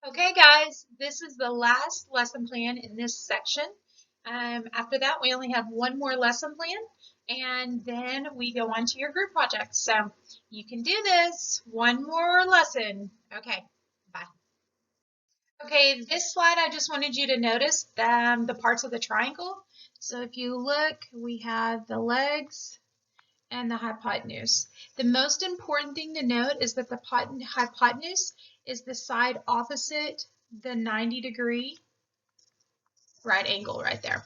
Okay, guys, this is the last lesson plan in this section. After that, we only have one more lesson plan, and then we go on to your group projects. So you can do this. One more lesson. Okay, bye. Okay, this slide, I just wanted you to notice the parts of the triangle. So if you look, we have the legs and the hypotenuse. The most important thing to note is that the hypotenuse is the side opposite the 90-degree right angle right there.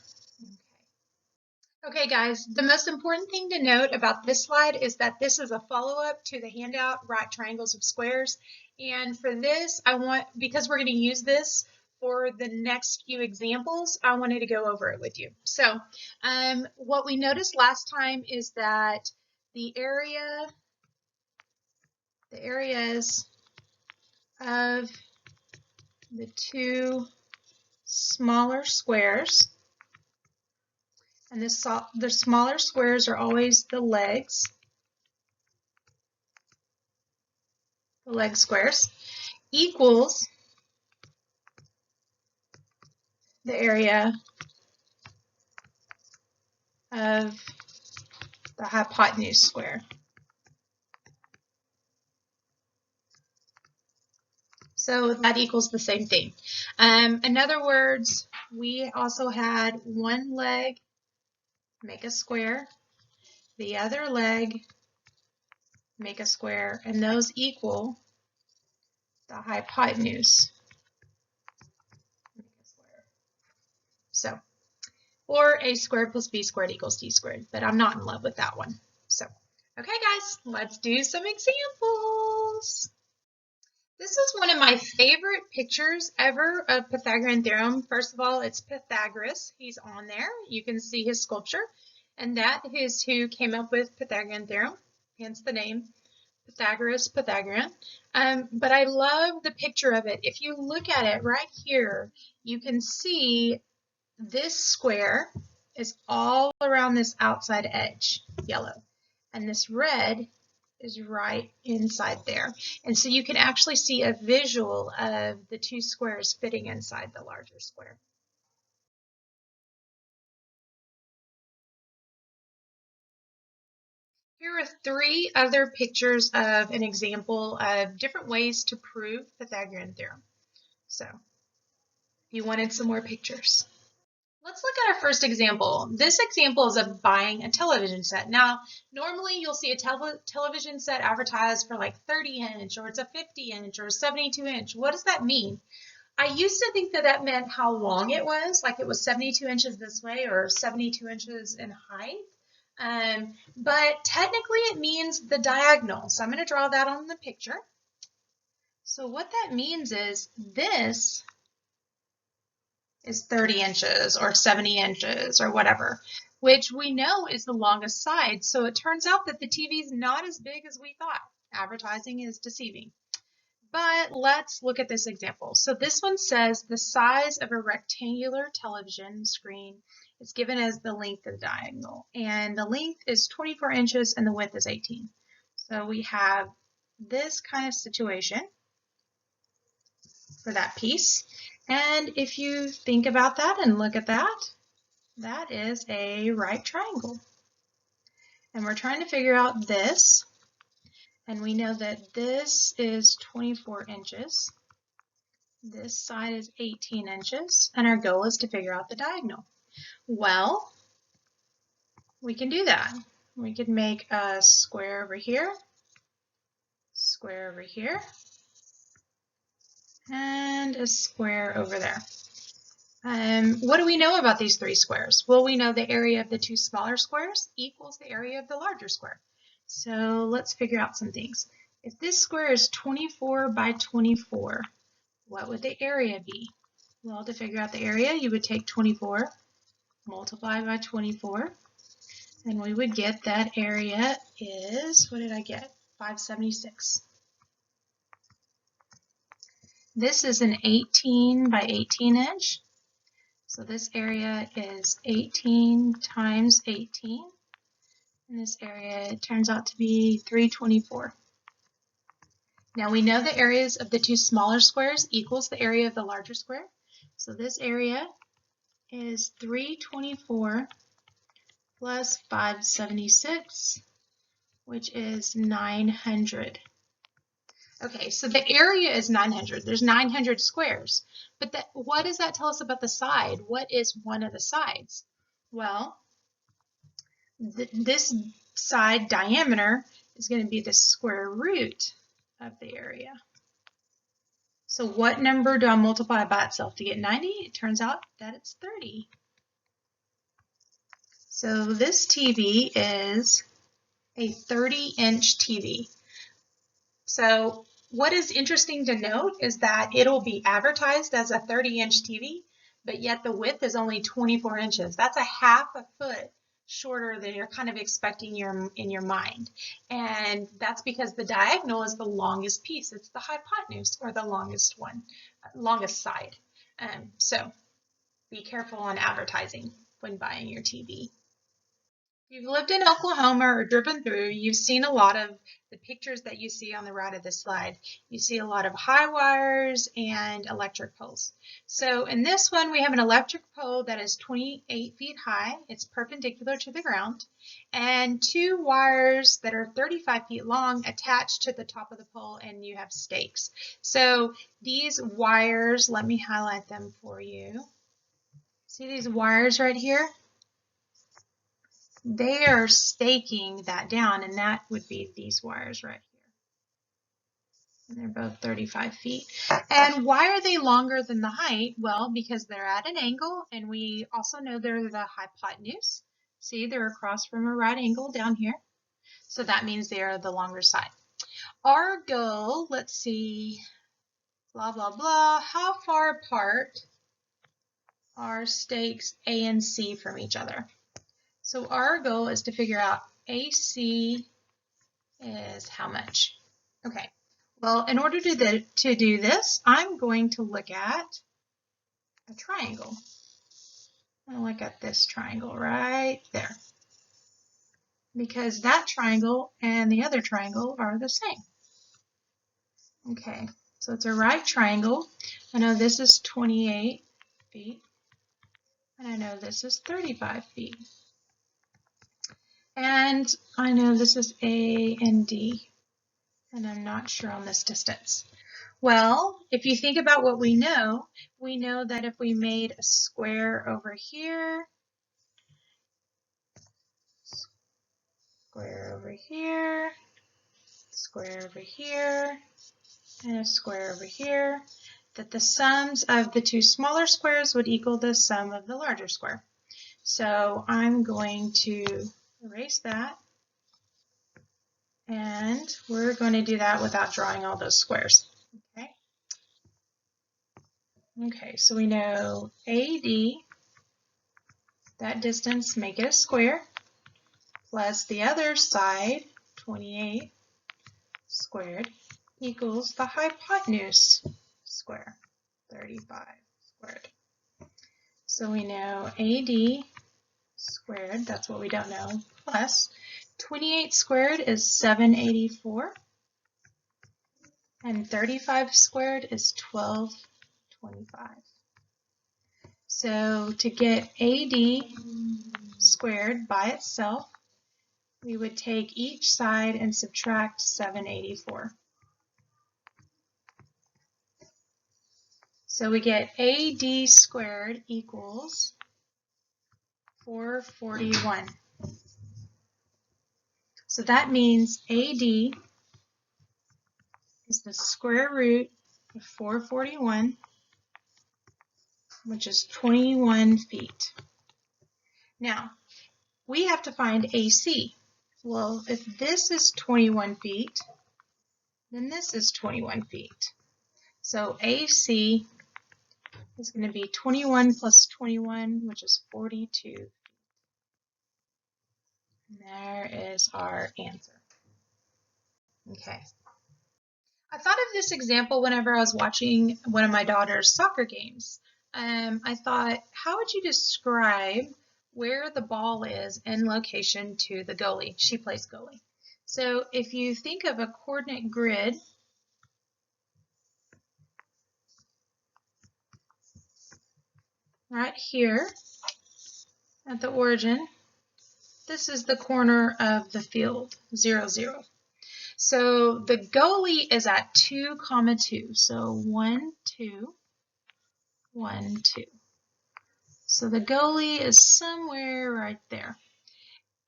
Okay, guys, the most important thing to note about this slide is that this is a follow-up to the handout, Right Triangles of Squares. And for this, because we're going to use this for the next few examples, I wanted to go over it with you. So what we noticed last time is that the areas of the two smaller squares, and the smaller squares are always the leg squares, equals the area of the hypotenuse square. So that equals the same thing. In other words, we also had one leg make a square, the other leg make a square, and those equal the hypotenuse. So, or a squared plus b squared equals c squared, but I'm not in love with that one. So, okay guys, let's do some examples. This is one of my favorite pictures ever of Pythagorean Theorem. First of all, it's Pythagoras. He's on there. You can see his sculpture. And that is who came up with Pythagorean Theorem, hence the name Pythagoras, Pythagorean. But I love the picture of it. If you look at it right here, you can see this square is all around this outside edge, yellow. And this red is right inside there. And so you can actually see a visual of the two squares fitting inside the larger square. Here are three other pictures of an example of different ways to prove Pythagorean theorem. So, if you wanted some more pictures. Let's look at our first example. This example is of buying a television set. Now, normally you'll see a television set advertised for like 30-inch, or it's a 50-inch, or a 72-inch. What does that mean? I used to think that that meant how long it was, like it was 72 inches this way or 72 inches in height. But technically it means the diagonal. So I'm going to draw that on the picture. So what that means is this is 30 inches or 70 inches or whatever, which we know is the longest side. So it turns out that the TV is not as big as we thought. Advertising is deceiving. But let's look at this example. So this one says the size of a rectangular television screen is given as the length of the diagonal. And the length is 24 inches and the width is 18. So we have this kind of situation for that piece. And if you think about that and look at that, that is a right triangle. And we're trying to figure out this. And we know that this is 24 inches. This side is 18 inches. And our goal is to figure out the diagonal. Well, we can do that. We could make a square over here, and a square over there. What do we know about these three squares? Well, we know the area of the two smaller squares equals the area of the larger square. So let's figure out some things. If this square is 24 by 24, what would the area be? Well, to figure out the area, you would take 24, multiply by 24, and we would get that area is, what did I get? 576. This is an 18 by 18 inch. So this area is 18 times 18. And this area, it turns out to be 324. Now we know the areas of the two smaller squares equals the area of the larger square. So this area is 324 plus 576, which is 900. Okay, so the area is 900. There's 900 squares. But what does that tell us about the side? What is one of the sides? Well, this side diameter is going to be the square root of the area. So what number do I multiply by itself to get 90? It turns out that it's 30. So this TV is a 30-inch TV. So what is interesting to note is that it'll be advertised as a 30-inch TV, but yet the width is only 24 inches. That's a half a foot shorter than you're kind of expecting in your mind. And that's because the diagonal is the longest piece. It's the hypotenuse, or the longest side. So be careful on advertising when buying your TV. If you've lived in Oklahoma or driven through, you've seen a lot of the pictures that you see on the right of this slide. You see a lot of high wires and electric poles. So in this one, we have an electric pole that is 28 feet high. It's perpendicular to the ground. And two wires that are 35 feet long attached to the top of the pole, and you have stakes. So these wires, let me highlight them for you. See these wires right here? They are staking that down, and that would be these wires right here. And they're both 35 feet. And why are they longer than the height? Well, because they're at an angle, and we also know they're the hypotenuse. See, they're across from a right angle down here. So that means they are the longer side. Our goal, let's see, blah, blah, blah. How far apart are stakes A and C from each other? So our goal is to figure out AC is how much. Okay, well, in order to do this, I'm going to look at a triangle. I'm going to look at this triangle right there, because that triangle and the other triangle are the same. Okay, so it's a right triangle. I know this is 28 feet, and I know this is 35 feet. And I know this is A and D, and I'm not sure on this distance. Well, if you think about what we know that if we made a square over here, square over here, square over here, and a square over here, that the sums of the two smaller squares would equal the sum of the larger square. So I'm going to erase that, and we're going to do that without drawing all those squares. Okay. Okay, so we know AD, that distance, make it a square, plus the other side, 28 squared, equals the hypotenuse square, 35 squared. So we know AD squared, that's what we don't know, plus 28 squared is 784, and 35 squared is 1225. So to get AD squared by itself, we would take each side and subtract 784. So we get AD squared equals 441. So that means AD is the square root of 441, which is 21 feet. Now, we have to find AC. Well, if this is 21 feet, then this is 21 feet. So AC is going to be 21 plus 21, which is 42. And there is our answer. Okay. I thought of this example whenever I was watching one of my daughter's soccer games. I thought, how would you describe where the ball is in location to the goalie? She plays goalie. So if you think of a coordinate grid, right here at the origin, this is the corner of the field, 0, 0. So the goalie is at 2, 2. So 1, 2, 1, 2. So the goalie is somewhere right there.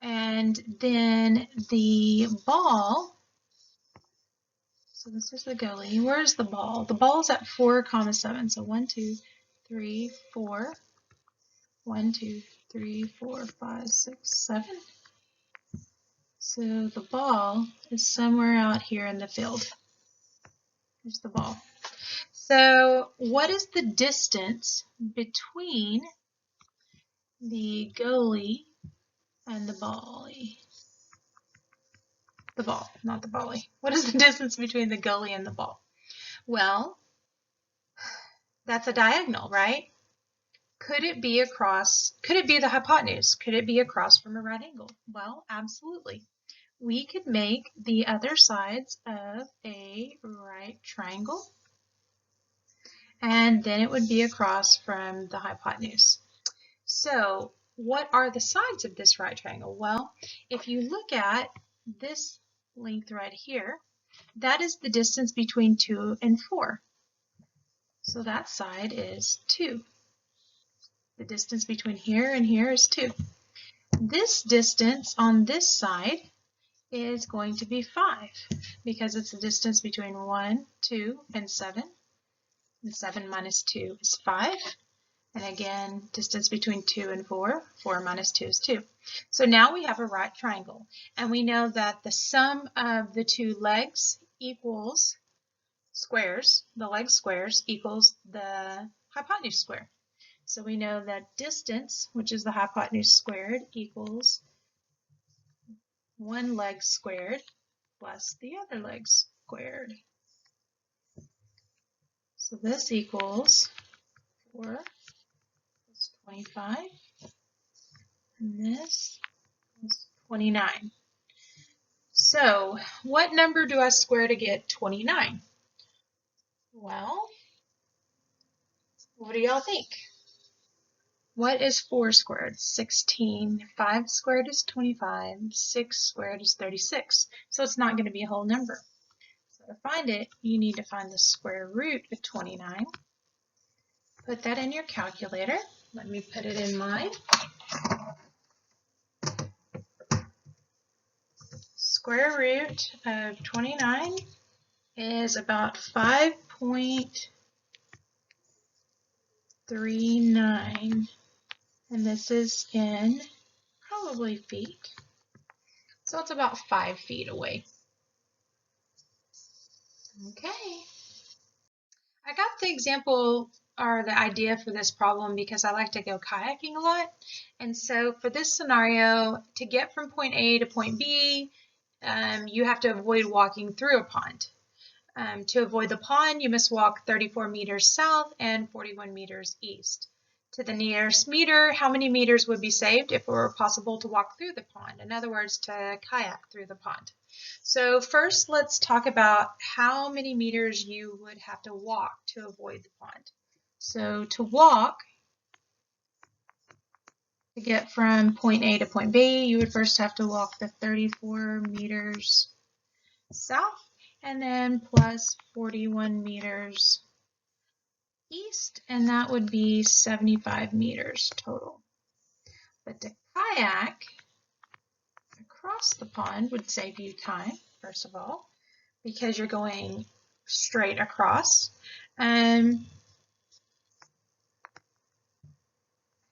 And then the ball, so this is the goalie. Where's the ball? The ball's at 4, 7. So 1, 2, 3, 4. 1, 2, 3, 4, 5, 6, 7. So the ball is somewhere out here in the field. Here's the ball. So what is the distance between the goalie and the bally? The ball, not the bally. What is the distance between the goalie and the ball? Well, that's a diagonal, right? Could it be across, could it be the hypotenuse? Could it be across from a right angle? Well, absolutely. We could make the other sides of a right triangle, and then it would be across from the hypotenuse. So what are the sides of this right triangle? Well, if you look at this length right here, that is the distance between 2 and 4. So that side is 2. The distance between here and here is 2. This distance on this side is going to be 5 because it's the distance between 1, 2, and 7. And 7 minus 2 is 5. And again, distance between 2 and 4, 4 minus 2 is 2. So now we have a right triangle. And we know that the sum of the two legs equals squares, the leg squares equals the hypotenuse square. So we know that distance, which is the hypotenuse squared, equals one leg squared plus the other leg squared. So this equals 4 plus 25, and this is 29. So what number do I square to get 29? Well, what do y'all think? What is 4 squared? 16. 5 squared is 25. 6 squared is 36. So it's not going to be a whole number. So to find it, you need to find the square root of 29. Put that in your calculator. Let me put it in mine. Square root of 29 is about 5.39. And this is in probably feet. So it's about 5 feet away. Okay. I got the example or the idea for this problem because I like to go kayaking a lot. And so for this scenario, to get from point A to point B, you have to avoid walking through a pond. To avoid the pond, you must walk 34 meters south and 41 meters east. To the nearest meter, how many meters would be saved if it were possible to walk through the pond? In other words, to kayak through the pond. So first, let's talk about how many meters you would have to walk to avoid the pond. So to walk, to get from point A to point B, you would first have to walk the 34 meters south and then plus 41 meters east, and that would be 75 meters total. But to kayak across the pond would save you time, first of all, because you're going straight across. How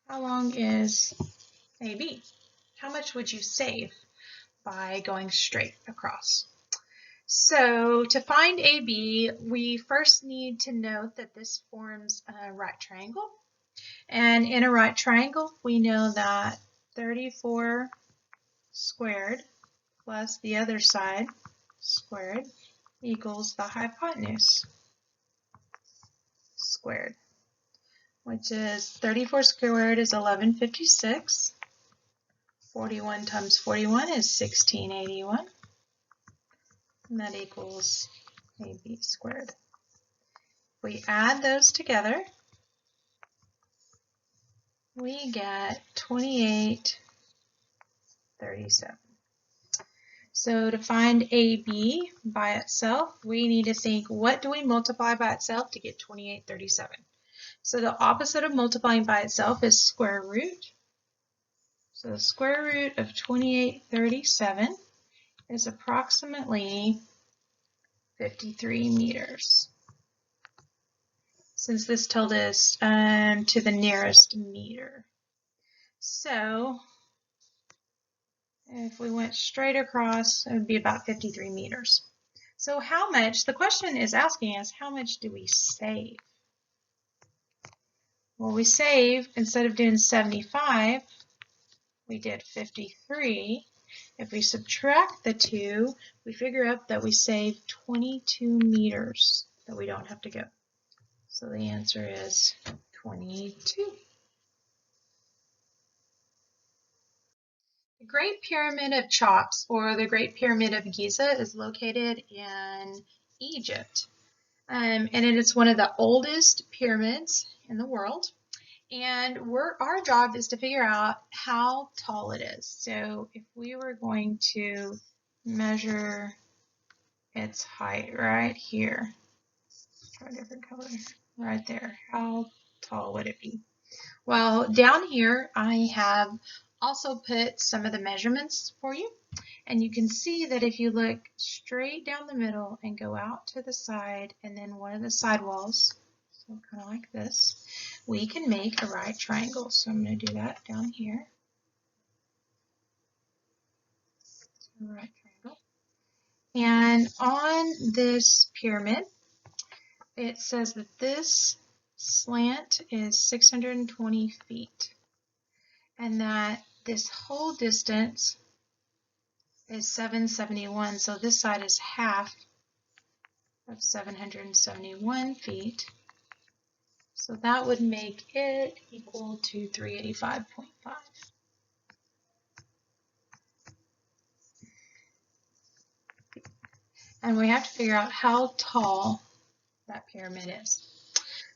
long is AB? How much would you save by going straight across? So to find AB, we first need to note that this forms a right triangle. And in a right triangle, we know that 34 squared plus the other side squared equals the hypotenuse squared, which is 34 squared is 1156. 41 times 41 is 1681. And that equals AB squared. We add those together. we get 2837. So to find AB by itself, we need to think, what do we multiply by itself to get 2837? So the opposite of multiplying by itself is square root. So the square root of 2837 is approximately 53 meters. Since this told us to the nearest meter. So if we went straight across, it would be about 53 meters. So how much, the question is asking us, how much do we save? Well, we save, instead of doing 75, we did 53. If we subtract the two, we figure out that we save 22 meters that we don't have to go. So the answer is 22. The Great Pyramid of Cheops, or the Great Pyramid of Giza, is located in Egypt. And it is one of the oldest pyramids in the world. And our job is to figure out how tall it is. So if we were going to measure its height right here, try a different color, right there, how tall would it be? Well, down here I have also put some of the measurements for you, and you can see that if you look straight down the middle and go out to the side and then one of the side walls, so kind of like this, we can make a right triangle. So I'm going to do that down here. So right triangle. And on this pyramid, it says that this slant is 620 feet. And that this whole distance is 771, so this side is half of 771 feet. So that would make it equal to 385.5. And we have to figure out how tall that pyramid is.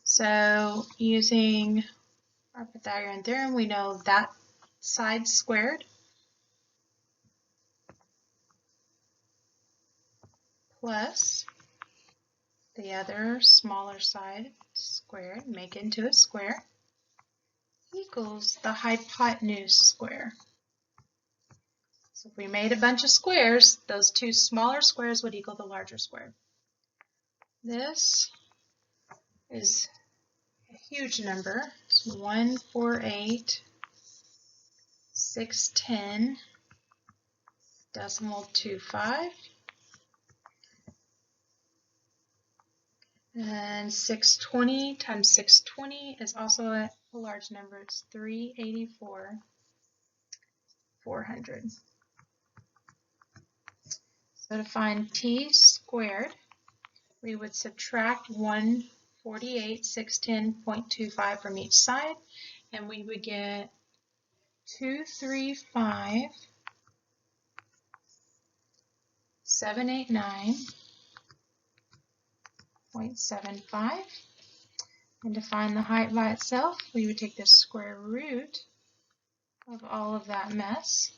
So using our Pythagorean theorem, we know that side squared plus the other smaller side squared, make into a square, equals the hypotenuse square. So if we made a bunch of squares, those two smaller squares would equal the larger square. This is a huge number. It's 148,610.25. And 620 times 620 is also a large number. It's 384,400. So to find t squared, we would subtract 148,610.25 from each side, and we would get 235,789.75. And to find the height by itself, we would take the square root of all of that mess.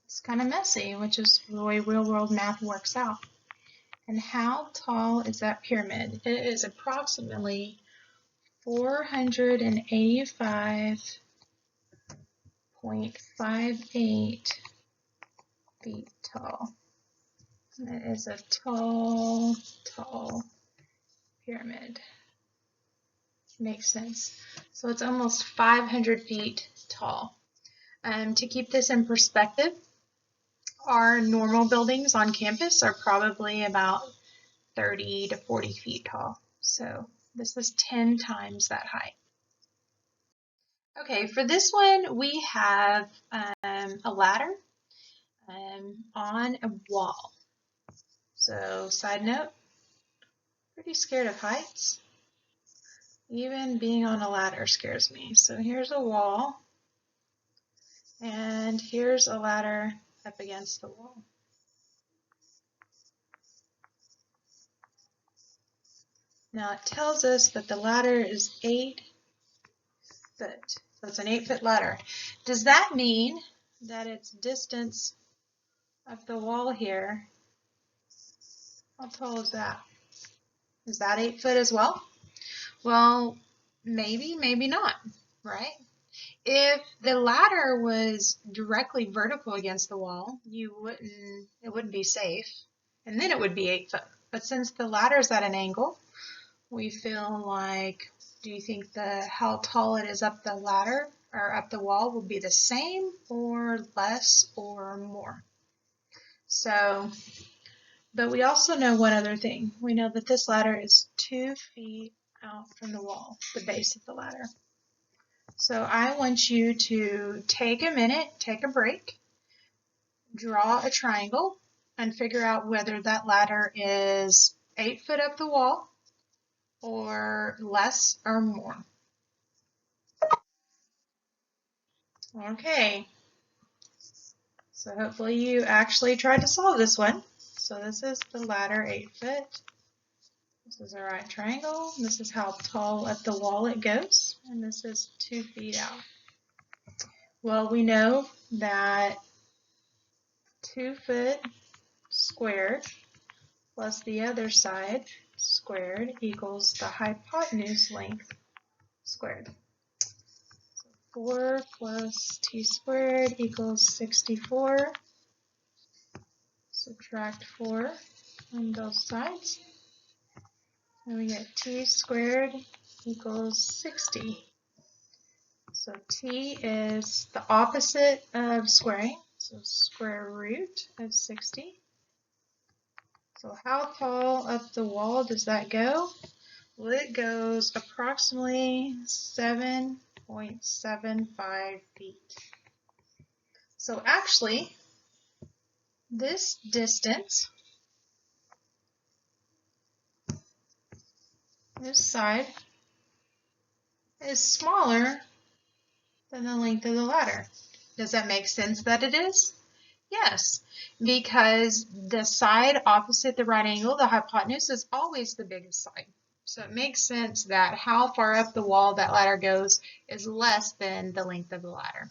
It's kind of messy, which is the way real-world math works out. And how tall is that pyramid? It is approximately 485.58 feet tall. It is a tall, tall pyramid. Makes sense. So it's almost 500 feet tall. To keep this in perspective, our normal buildings on campus are probably about 30 to 40 feet tall. So this is 10 times that height. Okay, for this one, we have a ladder on a wall. So side note, pretty scared of heights. Even being on a ladder scares me. So here's a wall, and here's a ladder up against the wall. Now it tells us that the ladder is 8 foot. So it's an 8-foot ladder. Does that mean that its distance up the wall here, how tall is that? Is that 8 foot as well? Well, maybe, maybe not, right? If the ladder was directly vertical against the wall, it wouldn't be safe, and then it would be 8 foot. But since the ladder is at an angle, we feel like, do you think how tall it is up the ladder or up the wall will be the same or less or more? So, but we also know one other thing. We know that this ladder is 2 feet out from the wall, the base of the ladder. So I want you to take a minute, take a break, draw a triangle, and figure out whether that ladder is 8 foot up the wall or less or more. Okay, so hopefully you actually tried to solve this one. So this is the ladder, 8 foot. This is a right triangle. This is how tall up the wall it goes, and this is 2 feet out. Well, we know that 2 foot squared plus the other side squared equals the hypotenuse length squared. So 4 plus t squared equals 64. Subtract 4 on both sides. And we get t squared equals 60. So t is the opposite of squaring, so square root of 60. So how tall up the wall does that go? Well, it goes approximately 7.75 feet. So actually, this distance, this side, is smaller than the length of the ladder. Does that make sense that it is? Yes, because the side opposite the right angle, the hypotenuse, is always the biggest side. So it makes sense that how far up the wall that ladder goes is less than the length of the ladder.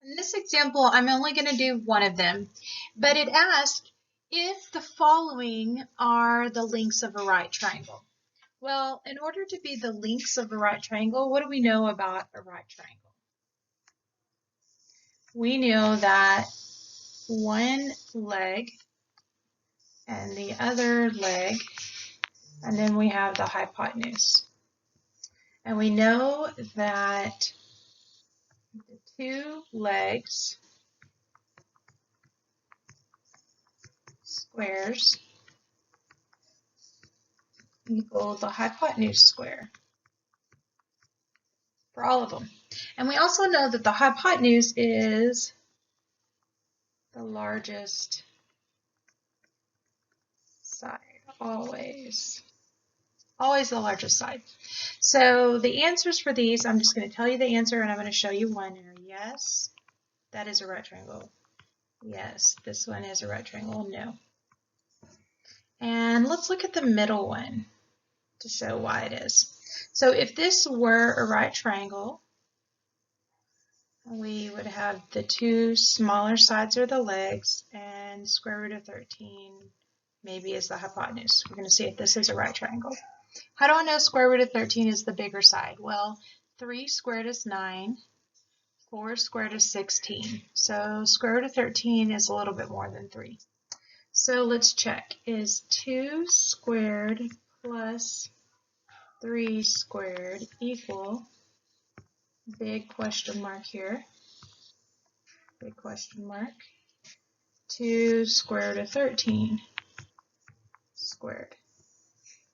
In this example, I'm only going to do one of them, but it asks if the following are the lengths of a right triangle. Well, in order to be the lengths of a right triangle, what do we know about a right triangle? We know that one leg and the other leg, and then we have the hypotenuse. And we know that the two legs squares equal the hypotenuse square for all of them. And we also know that the hypotenuse is the largest side, always the largest side. So the answers for these, I'm just going to tell you the answer and I'm going to show you one. Yes, that is a right triangle. Yes, this one is a right triangle. No. And let's look at the middle one to show why it is. So if this were a right triangle, we would have the two smaller sides are the legs and square root of 13 maybe is the hypotenuse. We're going to see if this is a right triangle. How do I know square root of 13 is the bigger side? Well, 3 squared is 9, 4 squared is 16. So square root of 13 is a little bit more than 3. So let's check. Is 2 squared plus 3 squared equal, big question mark here, big question mark, 2 square root of 13 squared.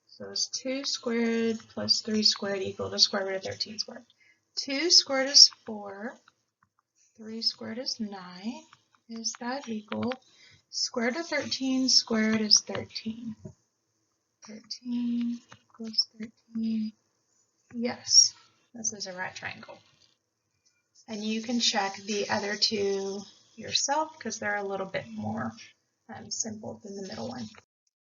So it's 2 squared plus 3 squared equal to square root of 13 squared. 2 squared is 4, 3 squared is 9. Is that equal? Square root of 13 squared is 13. 13 equals 13. Yes, this is a right triangle. And you can check the other two yourself because they're a little bit more simple than the middle one.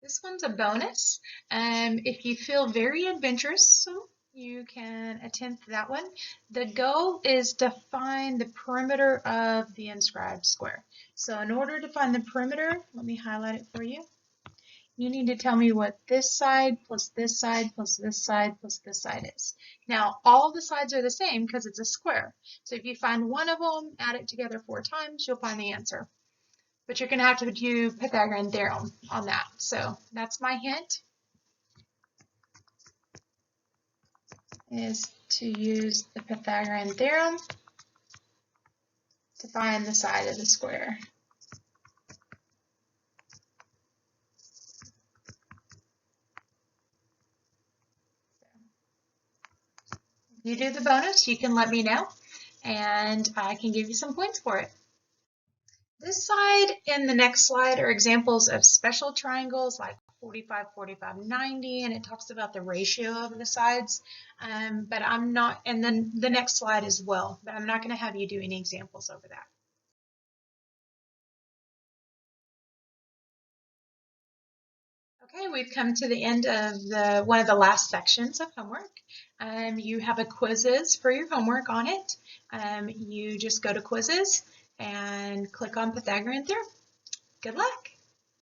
This one's a bonus. If you feel very adventurous, you can attempt that one. The goal is to find the perimeter of the inscribed square. So in order to find the perimeter, let me highlight it for you. You need to tell me what this side plus this side plus this side plus this side is. Now, all the sides are the same because it's a square. So if you find one of them, add it together 4 times, you'll find the answer. But you're going to have to do Pythagorean Theorem on that. So that's my hint, is to use the Pythagorean Theorem to find the side of the square. If you do the bonus, you can let me know, and I can give you some points for it. This side and the next slide are examples of special triangles like 45, 45, 90, and it talks about the ratio of the sides, but I'm not, and then the next slide as well, but I'm not going to have you do any examples over that. Okay, we've come to the end of one of the last sections of homework. You have a quizzes for your homework on it. You just go to quizzes and click on Pythagorean Theorem. Good luck.